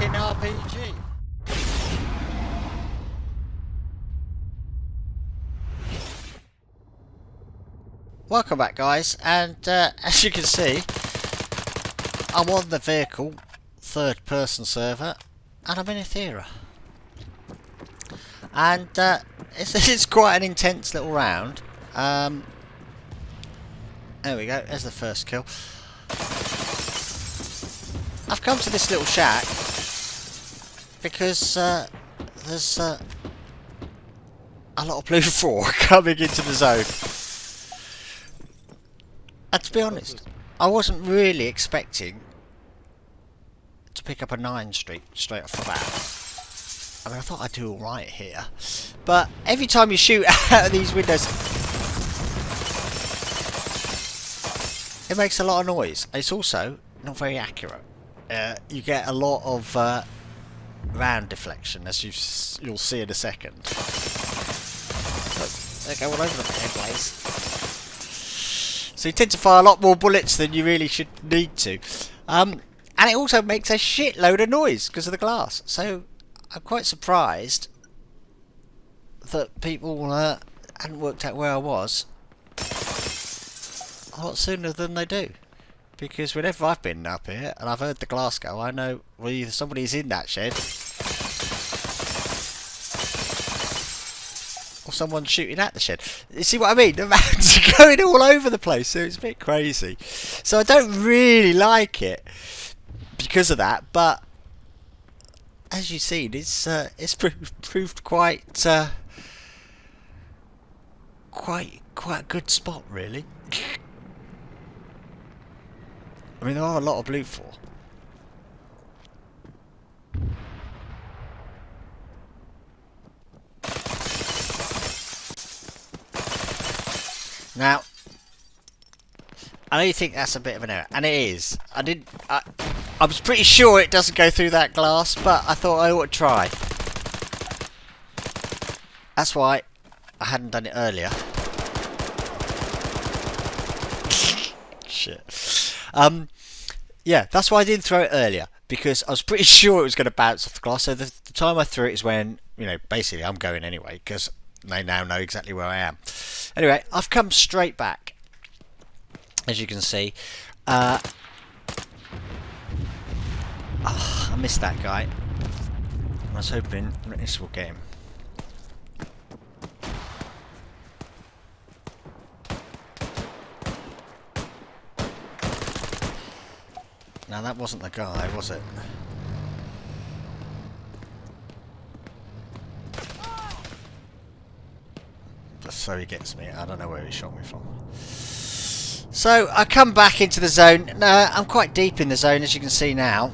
fucking RPG. Welcome back, guys, and as you can see, I'm on the vehicle, third person server, and I'm in a theatre. And it's quite an intense little round. There we go, there's the first kill. I've come to this little shack because there's a lot of blue 4 coming into the zone. And to be honest, I wasn't really expecting to pick up a 9 street straight off the bat. I mean, I thought I'd do alright here. But every time you shoot out of these windows, it makes a lot of noise. It's also not very accurate. You get a lot of round deflection, as you'll see in a second. Look, they go all over the place. So you tend to fire a lot more bullets than you really should need to. And it also makes a shitload of noise because of the glass. So I'm quite surprised that people hadn't worked out where I was a lot sooner than they do. Because whenever I've been up here and I've heard the glass go, I know well, either somebody's in that shed or someone's shooting at the shed. You see what I mean? The rounds are going all over the place, so it's a bit crazy. So I don't really like it because of that, but as you've seen, it's proved quite a good spot, really. I mean, there are a lot of blue 4. Now, I know you think that's a bit of an error, and it is. I was pretty sure it doesn't go through that glass, but I thought I ought to try. That's why I hadn't done it earlier. Shit. Yeah, that's why I didn't throw it earlier, because I was pretty sure it was going to bounce off the glass. So the time I threw it is when, you know, basically I'm going anyway, because they now know exactly where I am. Anyway, I've come straight back, as you can see. I missed that guy. I was hoping this will get him. Now that wasn't the guy, was it? Just so he gets me. I don't know where he shot me from. So I come back into the zone. Now I'm quite deep in the zone, as you can see now.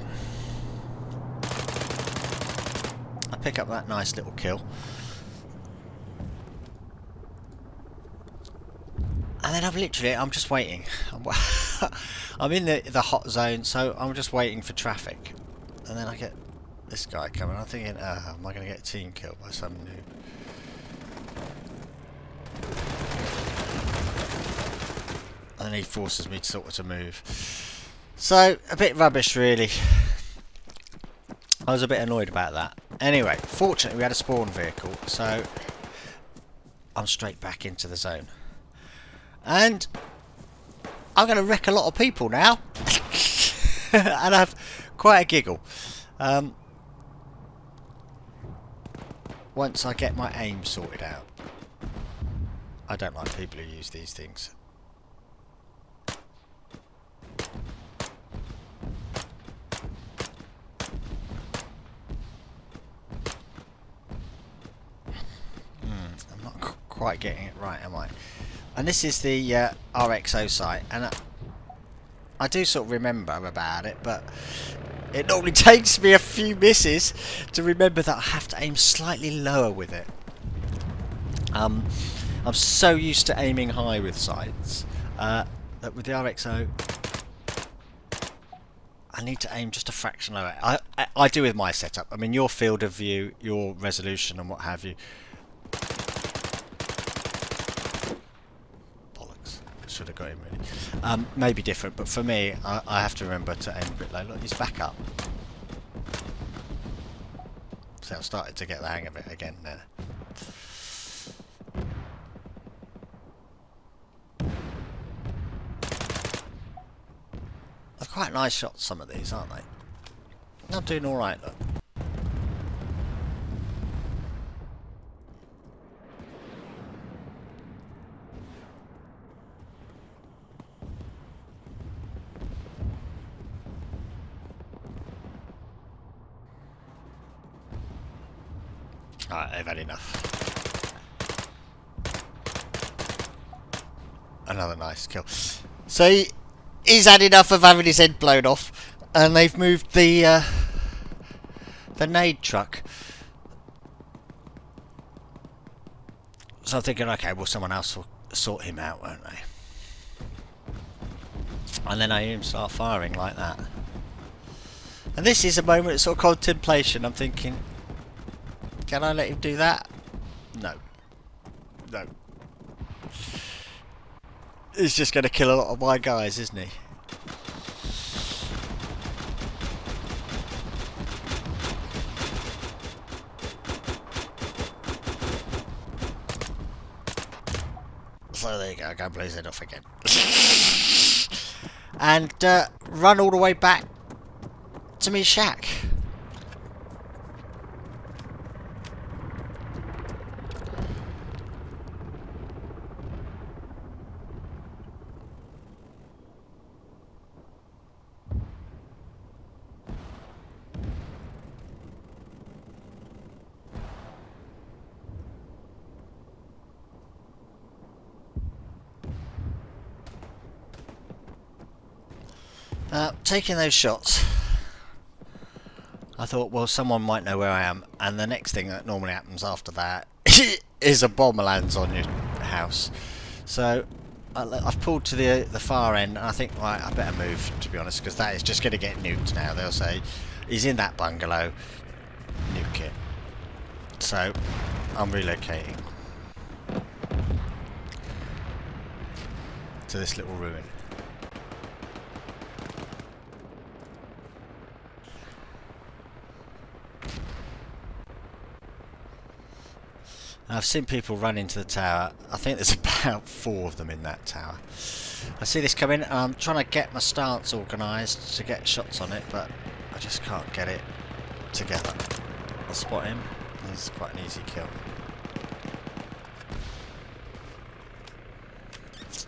I pick up that nice little kill. And then I'm just waiting. I'm in the hot zone, so I'm just waiting for traffic. And then I get this guy coming. I'm thinking, am I going to get a team killed by some noob? And then he forces me to move. So, a bit rubbish, really. I was a bit annoyed about that. Anyway, fortunately we had a spawn vehicle, so I'm straight back into the zone. And I'm going to wreck a lot of people now. And have quite a giggle. Once I get my aim sorted out. I don't like people who use these things. I'm not quite getting it right, am I? And this is the RXO site, and I do sort of remember about it, but it normally takes me a few misses to remember that I have to aim slightly lower with it. I'm so used to aiming high with sights that with the RXO I need to aim just a fraction lower. I do with my setup. I mean, your field of view, your resolution and what have you. Should have got him really. Maybe different, but for me, I have to remember to aim a bit low. Look, he's back up. So I've started to get the hang of it again now. They're quite nice shots, some of these, aren't they? They're doing alright, look. Alright, they've had enough. Another nice kill. So he's had enough of having his head blown off, and they've moved the nade truck. So I'm thinking, okay, well, someone else will sort him out, won't they? And then I hear him start firing like that. And this is a moment of sort of contemplation. I'm thinking, can I let him do that? No. No. He's just going to kill a lot of my guys, isn't he? So there you go, go blaze it off again. And run all the way back to me shack. Taking those shots, I thought, well, someone might know where I am, and the next thing that normally happens after that is a bomb lands on your house. So I've pulled to the far end, and I think, right, I better move, to be honest, because that is just going to get nuked now. They'll say, he's in that bungalow, nuke it. So I'm relocating to this little ruin. I've seen people run into the tower. I think there's about 4 of them in that tower. I see this coming, and I'm trying to get my stance organised to get shots on it, but I just can't get it together. I'll spot him. He's quite an easy kill.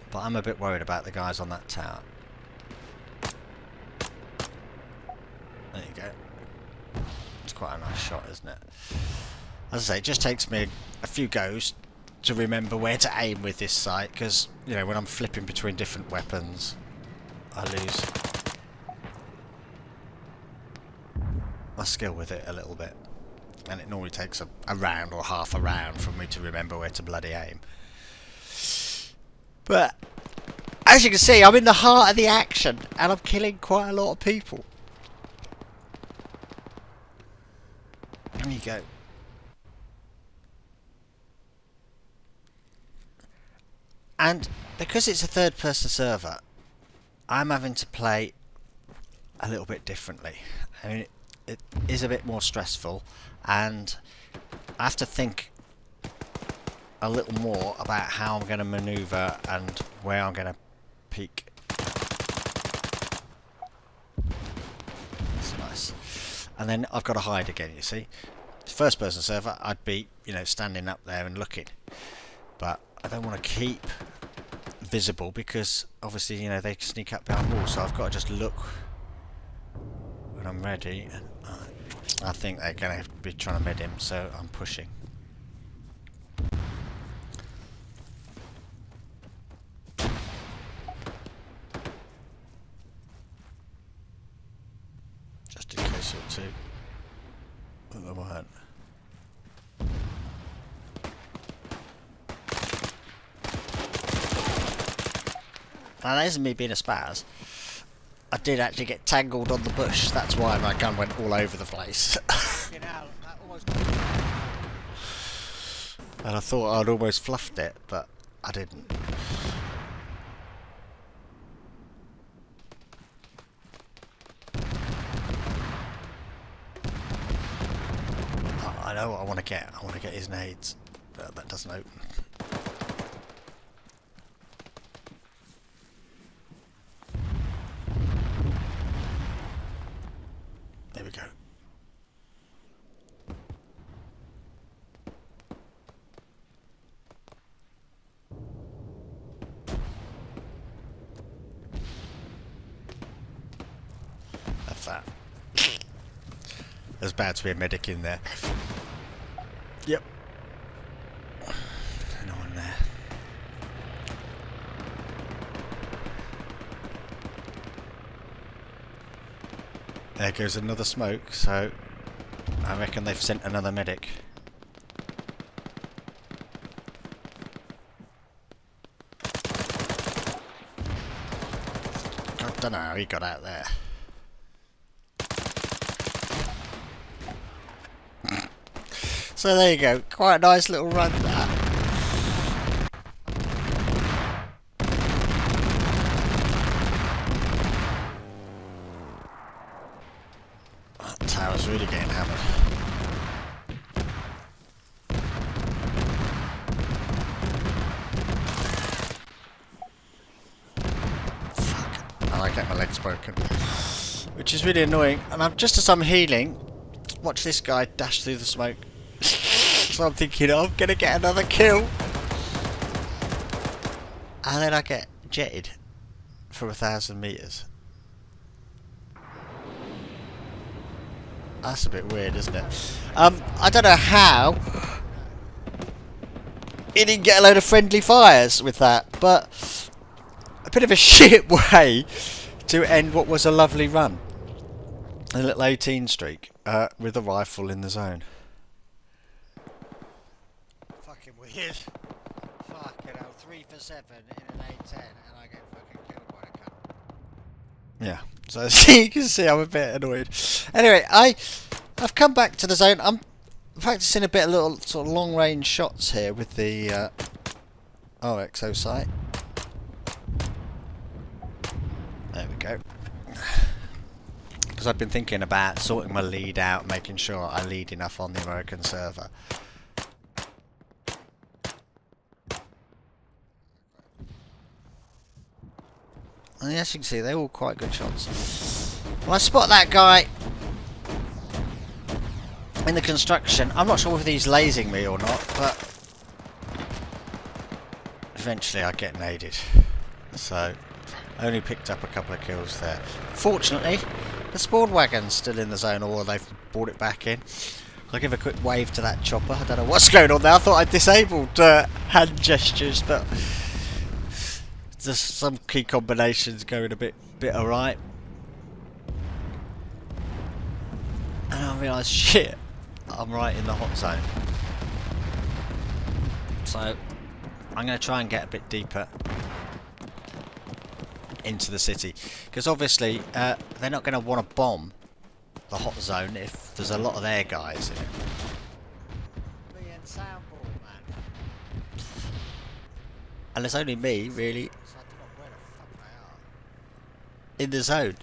But I'm a bit worried about the guys on that tower. There you go. It's quite a nice shot, isn't it? As I say, it just takes me a few goes to remember where to aim with this sight, because, you know, when I'm flipping between different weapons, I lose my skill with it a little bit. And it normally takes a round or half a round for me to remember where to bloody aim. But, as you can see, I'm in the heart of the action, and I'm killing quite a lot of people. There you go. And because it's a third-person server, I'm having to play a little bit differently. I mean, it is a bit more stressful, and I have to think a little more about how I'm going to manoeuvre and where I'm going to peek. That's nice. And then I've got to hide again, you see. First-person server, I'd be, you know, standing up there and looking. But I don't want to keep visible because obviously, you know, they sneak up behind walls, so I've got to just look when I'm ready. And I think they're going to be trying to med him, so I'm pushing. Just in case or two. But they weren't. Now, that isn't me being a spaz. I did actually get tangled on the bush. That's why my gun went all over the place. And I thought I'd almost fluffed it, but I didn't. know what I want to get. I want to get his nades. That doesn't open. There we go. That's that. It's bad to be a medic in there. Yep. No one there. There goes another smoke, so I reckon they've sent another medic. I don't know how he got out there. So there you go, quite a nice little run that. That tower's really getting hammered. Fuck, I get my legs broken. Which is really annoying, and just as I'm healing, watch this guy dash through the smoke. So I'm thinking, oh, I'm gonna get another kill, and then I get jetted for 1,000 meters. That's a bit weird, isn't it? I don't know how he didn't get a load of friendly fires with that, but a bit of a shit way to end what was a lovely run. A little 18 streak with a rifle in the zone. Fucking weird. Fucking hell, 3 for 7 in an A10 and I get fucking killed by a cunt. Yeah, so you can see I'm a bit annoyed. Anyway, I've come back to the zone. I'm practicing a bit of little sort of long range shots here with the RXO sight. There we go. Because I've been thinking about sorting my lead out, making sure I lead enough on the American server. And as you can see, they're all quite good shots. Well, I spot that guy in the construction. I'm not sure whether he's lasing me or not, but eventually I get naded. So I only picked up a couple of kills there. Fortunately, the spawn wagon's still in the zone, or they've brought it back in. I'll give a quick wave to that chopper. I don't know what's going on there. I thought I disabled hand gestures, but there's some key combinations going a bit alright. And I realised, shit, I'm right in the hot zone. So I'm going to try and get a bit deeper into the city, because obviously they're not going to want to bomb the hot zone if there's a lot of their guys in it. And it's only me, really, in the zone.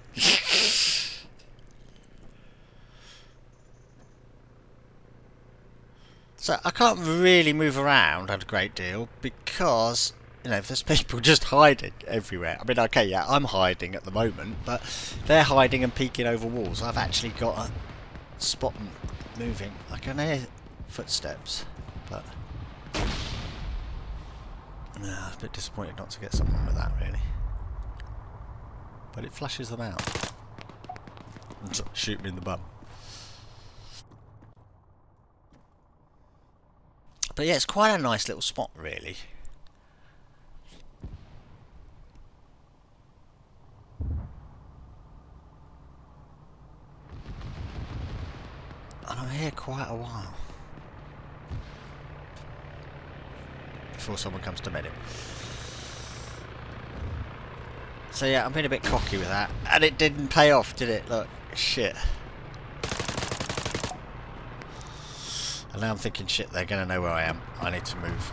So I can't really move around a great deal because, you know, there's people just hiding everywhere. I mean, okay, yeah, I'm hiding at the moment, but they're hiding and peeking over walls. I've actually got to spot them moving. I can hear footsteps, but no, I was a bit disappointed not to get someone with that, really. But it flushes them out. Shoot me in the bum. But yeah, it's quite a nice little spot, really. And I'm here quite a while before someone comes to med him. So yeah, I'm being a bit cocky with that, and it didn't pay off, did it? Look, shit. And now I'm thinking, shit, they're going to know where I am. I need to move.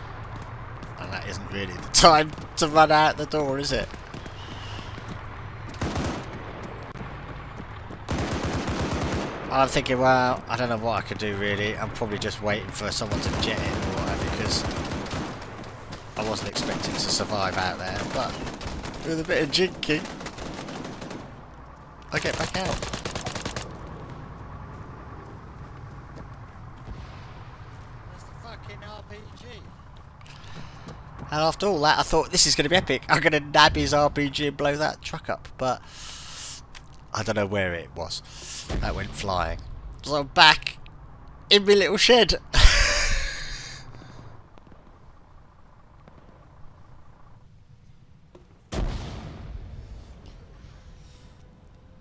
And that isn't really the time to run out the door, is it? I'm thinking, well, I don't know what I could do really. I'm probably just waiting for someone to jet in or whatever, because I wasn't expecting to survive out there. But with a bit of jinking, I get back out. That's the fucking RPG. And after all that, I thought this is going to be epic. I'm going to nab his RPG and blow that truck up. But I don't know where it was. That went flying. So I'm back in my little shed.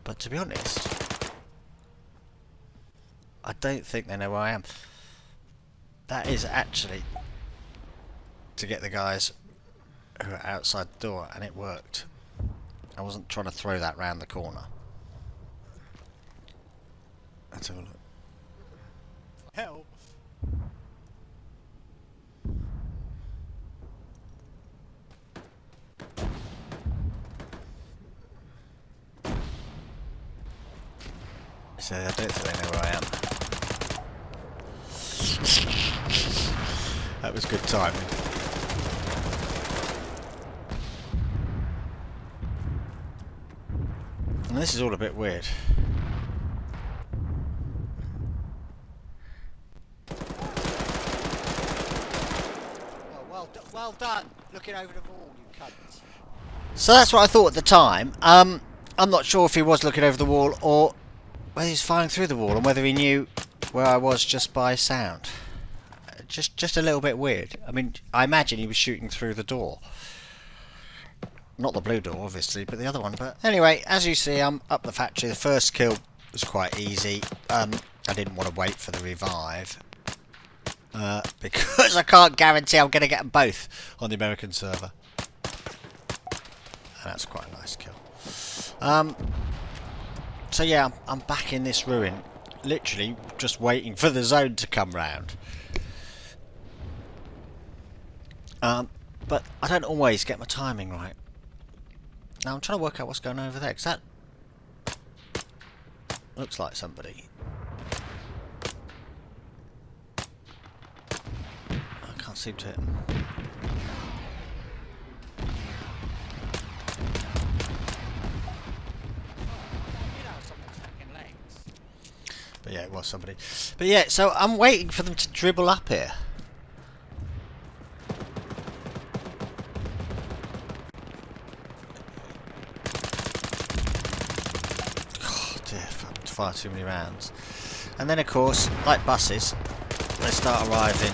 But to be honest, I don't think they know where I am. That is actually to get the guys who are outside the door, and it worked. I wasn't trying to throw that round the corner. Let's have a look. Help! So I don't think they know where I am. That was good timing. And this is all a bit weird. Well done, looking over the wall, you cunt. So that's what I thought at the time. I'm not sure if he was looking over the wall or whether he's firing through the wall, and whether he knew where I was just by sound. Just a little bit weird. I mean, I imagine he was shooting through the door. Not the blue door, obviously, but the other one. But anyway, as you see, I'm up the factory. The first kill was quite easy. I didn't want to wait for the revive. Because I can't guarantee I'm going to get them both on the American server. And that's quite a nice kill. So yeah, I'm back in this ruin, literally just waiting for the zone to come round. But I don't always get my timing right. Now I'm trying to work out what's going on over there, because that looks like somebody. I can't seem to hit them. But yeah, it was somebody. But yeah, so I'm waiting for them to dribble up here. Oh dear, far too many rounds. And then of course, like buses, they start arriving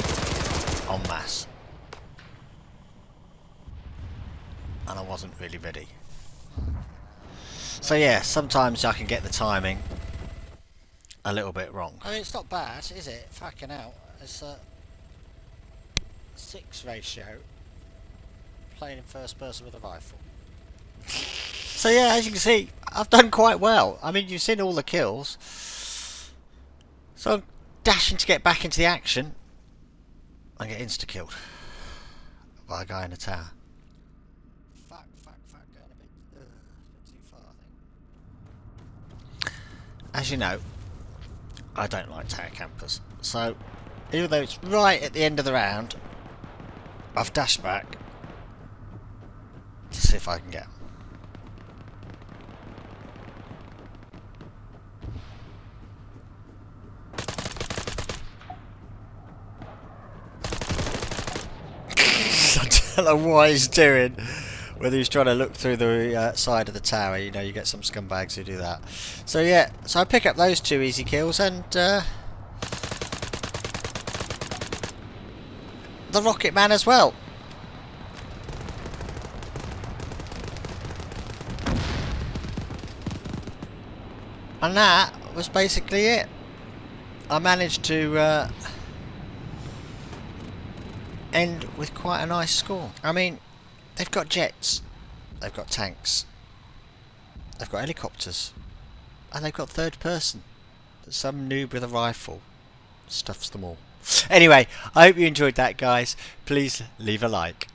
en masse. And I wasn't really ready. So yeah, sometimes I can get the timing a little bit wrong. I mean, it's not bad, is it? Fucking hell. It's a 6 ratio. Playing in first person with a rifle. So yeah, as you can see, I've done quite well. I mean, you've seen all the kills. So I'm dashing to get back into the action. I get insta-killed by a guy in a tower. Fuck. Going a bit too far, I think. As you know, I don't like tower campers, so even though it's right at the end of the round, I've dashed back to see if I can get I don't know what he's doing. Whether he's trying to look through the side of the tower, you know, you get some scumbags who do that. So yeah, so I pick up those 2 easy kills, and the Rocket Man as well. And that was basically it. I managed to end with quite a nice score. I mean, they've got jets, they've got tanks, they've got helicopters, and they've got third person. But some noob with a rifle stuffs them all. Anyway, I hope you enjoyed that, guys. Please leave a like.